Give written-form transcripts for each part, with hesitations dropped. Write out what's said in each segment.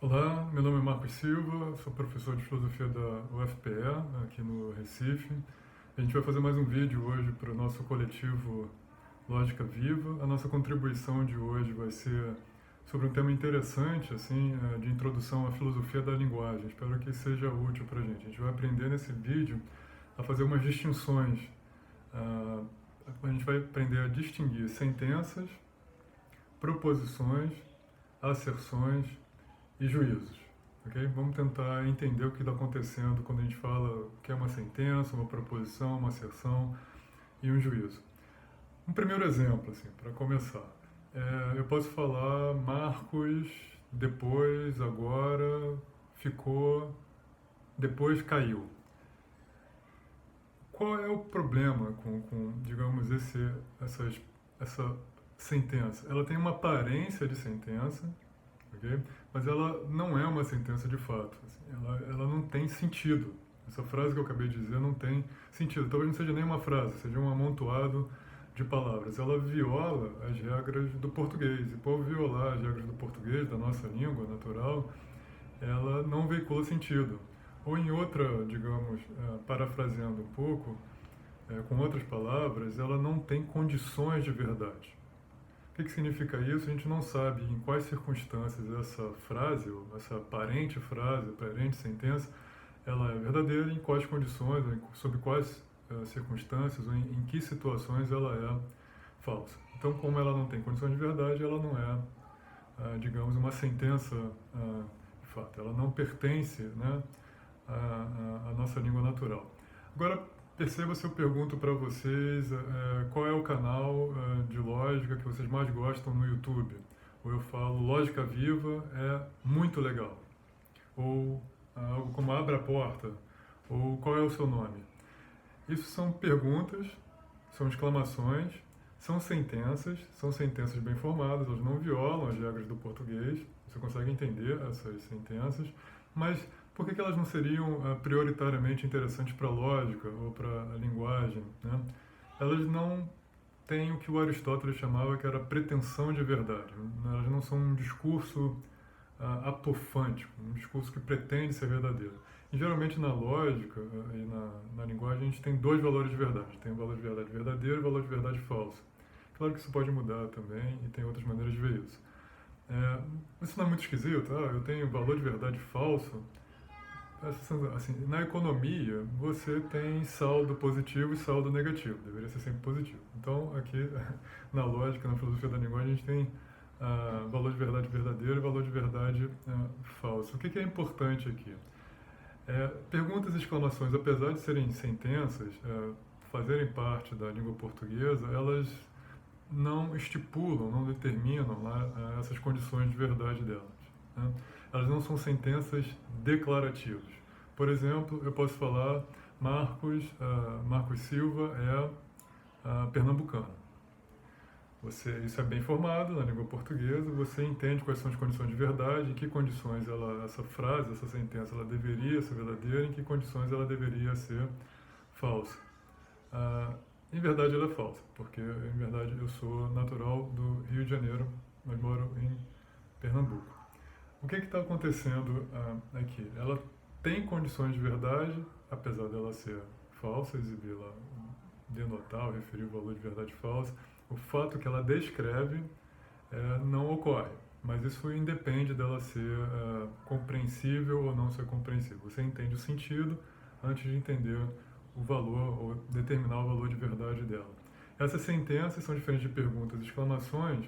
Olá, meu nome é Marcos Silva, sou professor de filosofia da UFPE, aqui no Recife. A gente vai fazer mais um vídeo hoje para o nosso coletivo Lógica Viva. A nossa contribuição de hoje vai ser sobre um tema interessante, assim, de introdução à filosofia da linguagem. Espero que seja útil para a gente. A gente vai aprender nesse vídeo a fazer umas distinções. Ah, a gente vai aprender a distinguir sentenças, proposições, asserções e juízos. Okay? Vamos tentar entender o que está acontecendo quando a gente fala o que é uma sentença, uma proposição, uma asserção e um juízo. Um primeiro exemplo, assim, para começar. Eu posso falar Marcos, depois, agora, ficou, depois caiu. Qual é o problema com digamos, essa sentença? Ela tem uma aparência de sentença, ok? Mas ela não é uma sentença de fato. Assim, ela não tem sentido. Essa frase que eu acabei de dizer não tem sentido. Talvez não seja nem uma frase, seja um amontoado de palavras. Ela viola as regras do português. E por violar as regras do português, da nossa língua natural, ela não veicula sentido. Ou em outra, digamos, parafraseando um pouco, com outras palavras, ela não tem condições de verdade. O que significa isso? A gente não sabe em quais circunstâncias essa frase, ou essa aparente frase, aparente sentença, ela é verdadeira, em quais condições, sob quais circunstâncias, ou em que situações ela é falsa. Então, como ela não tem condições de verdade, ela não é, digamos, uma sentença de fato. Ela não pertence, né, à nossa língua natural. Agora, perceba se eu pergunto para vocês qual é o canal de lógica que vocês mais gostam no YouTube. Ou eu falo, Lógica Viva é muito legal. Ou algo como Abra a Porta. Ou qual é o seu nome? Isso são perguntas, são exclamações, são sentenças bem formadas, elas não violam as regras do português, você consegue entender essas sentenças, mas por que elas não seriam prioritariamente interessantes para a lógica ou para a linguagem? Né? Elas não têm o que o Aristóteles chamava que era pretensão de verdade. Elas não são um discurso apofântico, um discurso que pretende ser verdadeiro. E geralmente na lógica e na linguagem a gente tem dois valores de verdade. Tem o valor de verdade verdadeiro e o valor de verdade falso. Claro que isso pode mudar também e tem outras maneiras de ver isso. Isso não é muito esquisito? Eu tenho valor de verdade falso. Assim, na economia, você tem saldo positivo e saldo negativo. Deveria ser sempre positivo. Então, aqui, na lógica, na filosofia da linguagem, a gente tem valor de verdade verdadeiro e valor de verdade falso. O que é importante aqui? Perguntas e exclamações, apesar de serem sentenças, fazerem parte da língua portuguesa, elas não estipulam, não determinam essas condições de verdade delas. Né? Elas não são sentenças declarativas. Por exemplo, eu posso falar Marcos Silva é pernambucano. Isso é bem formado na língua portuguesa, você entende quais são as condições de verdade, em que condições essa frase, essa sentença, ela deveria ser verdadeira, em que condições ela deveria ser falsa. Em verdade ela é falsa, porque em verdade eu sou natural do Rio de Janeiro, mas moro em Pernambuco. O que está acontecendo aqui? Ela tem condições de verdade, apesar dela ser falsa, exibir-la, denotar ou referir o valor de verdade falsa. O fato que ela descreve não ocorre, mas isso independe dela ser compreensível ou não ser compreensível. Você entende o sentido antes de entender o valor ou determinar o valor de verdade dela. Essas sentenças são diferentes de perguntas e exclamações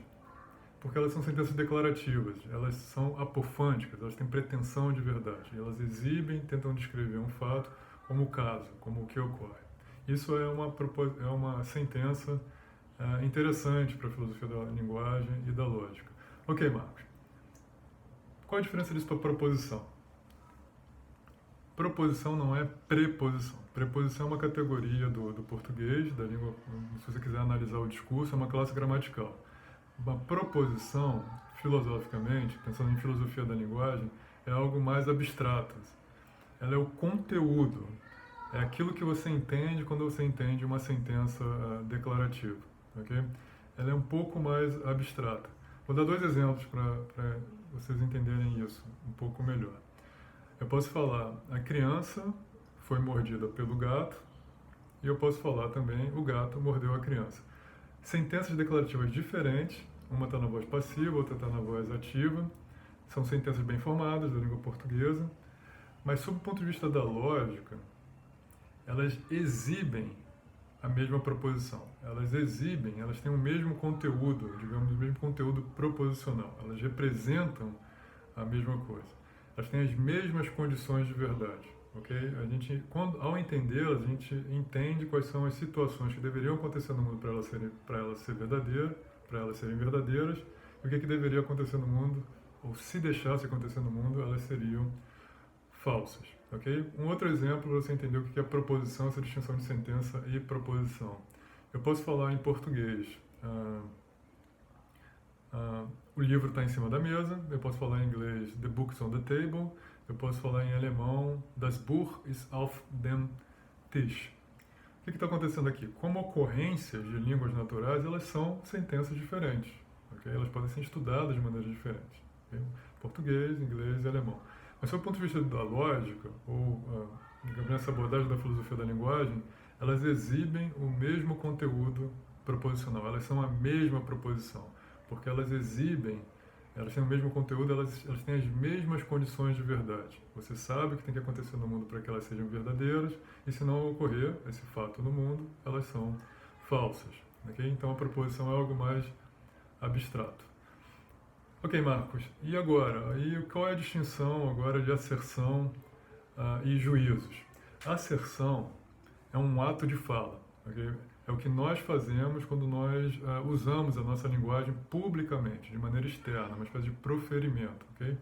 porque elas são sentenças declarativas, elas são apofânticas, elas têm pretensão de verdade, elas exibem, tentam descrever um fato como o caso, como o que ocorre. Isso é uma sentença interessante para a filosofia da linguagem e da lógica. Ok, Marcos. Qual a diferença disso para proposição? Proposição não é preposição. Preposição é uma categoria do português, da língua, se você quiser analisar o discurso, é uma classe gramatical. Uma proposição, filosoficamente, pensando em filosofia da linguagem, é algo mais abstrato. Ela é o conteúdo, é aquilo que você entende quando você entende uma sentença declarativa. Okay? Ela é um pouco mais abstrata. Vou dar dois exemplos para vocês entenderem isso um pouco melhor. Eu posso falar, a criança foi mordida pelo gato, e eu posso falar também, o gato mordeu a criança. Sentenças declarativas diferentes, uma está na voz passiva, outra está na voz ativa, são sentenças bem formadas da língua portuguesa, mas sob o ponto de vista da lógica, elas exibem a mesma proposição. Elas exibem, elas têm o mesmo conteúdo, digamos, o mesmo conteúdo proposicional. Elas representam a mesma coisa. Elas têm as mesmas condições de verdade. Ok? Ao entendê-las, a gente entende quais são as situações que deveriam acontecer no mundo para elas serem verdadeiras, e o que deveria acontecer no mundo, ou se deixasse acontecer no mundo, elas seriam falsas. Ok? Um outro exemplo para você entender o que é proposição, essa distinção de sentença e proposição. Eu posso falar em português. O livro está em cima da mesa. Eu posso falar em inglês, the book's on the table. Eu posso falar em alemão, das Buch ist auf dem Tisch. O que está acontecendo aqui? Como ocorrências de línguas naturais, elas são sentenças diferentes. Okay? Elas podem ser estudadas de maneiras diferentes. Okay? Português, inglês e alemão. Mas, sob o ponto de vista da lógica, ou nessa abordagem da filosofia da linguagem, elas exibem o mesmo conteúdo proposicional. Elas são a mesma proposição. Porque elas têm o mesmo conteúdo, elas têm as mesmas condições de verdade. Você sabe o que tem que acontecer no mundo para que elas sejam verdadeiras, e se não ocorrer esse fato no mundo, elas são falsas. Okay? Então a proposição é algo mais abstrato. Ok, Marcos, e agora? E qual é a distinção agora de asserção e juízos? A asserção é um ato de fala. Okay? É o que nós fazemos quando nós usamos a nossa linguagem publicamente, de maneira externa, uma espécie de proferimento, okay?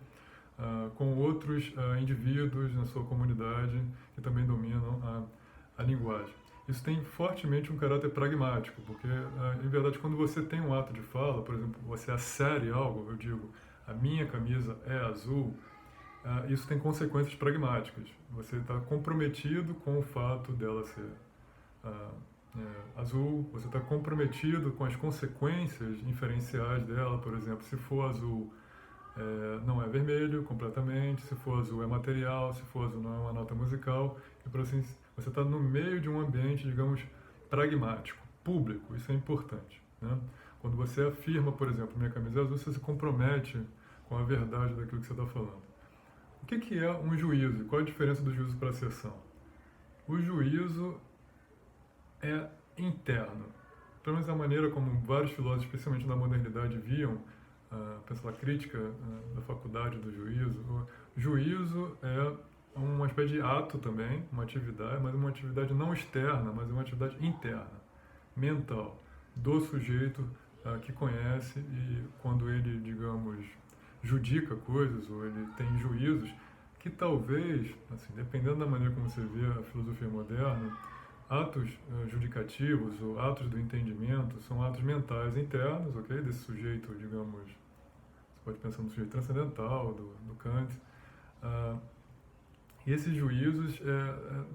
Com outros indivíduos na sua comunidade que também dominam a linguagem. Isso tem fortemente um caráter pragmático, porque, em verdade, quando você tem um ato de fala, por exemplo, você assere algo, eu digo, a minha camisa é azul, isso tem consequências pragmáticas. Você está comprometido com o fato dela ser azul, você está comprometido com as consequências inferenciais dela, por exemplo, se for azul não é vermelho completamente, se for azul é material, se for azul não é uma nota musical, e por assim, você está no meio de um ambiente, digamos, pragmático, público, isso é importante. Né? Quando você afirma, por exemplo, minha camisa é azul, você se compromete com a verdade daquilo que você está falando. O que é um juízo? Qual é a diferença do juízo para a asserção? O juízo é interno. Pelo menos a maneira como vários filósofos, especialmente na modernidade, viam pela crítica da faculdade do juízo. O juízo é uma espécie de ato também, uma atividade, mas uma atividade não externa, mas uma atividade interna, mental, do sujeito que conhece, e quando ele, digamos, judica coisas, ou ele tem juízos, que talvez, assim, dependendo da maneira como você vê a filosofia moderna, atos judicativos ou atos do entendimento são atos mentais internos, ok? Desse sujeito, digamos, você pode pensar no sujeito transcendental, do Kant. E esses juízos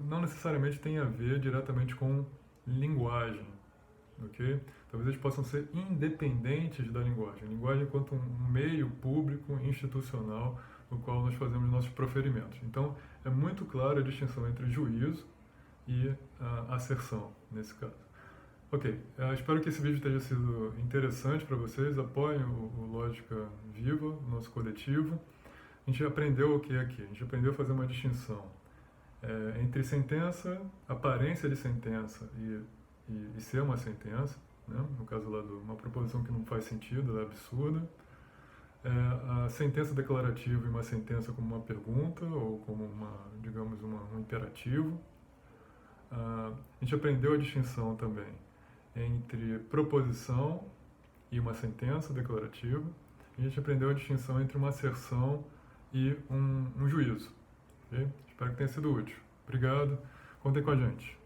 não necessariamente têm a ver diretamente com linguagem, ok? Talvez eles possam ser independentes da linguagem. A linguagem enquanto um meio público, institucional, no qual nós fazemos nossos proferimentos. Então, é muito clara a distinção entre juízo e asserção, nesse caso. Ok, espero que esse vídeo tenha sido interessante para vocês. Apoiem o Lógica Viva, nosso coletivo. A gente aprendeu o que é aqui? A gente aprendeu a fazer uma distinção entre sentença, aparência de sentença e ser uma sentença, né? No caso lá de uma proposição que não faz sentido, ela é absurda. A sentença declarativa e uma sentença como uma pergunta ou como digamos, um imperativo. A gente aprendeu a distinção também entre proposição e uma sentença declarativa. A gente aprendeu a distinção entre uma asserção e um juízo. Okay? Espero que tenha sido útil. Obrigado. Contem com a gente.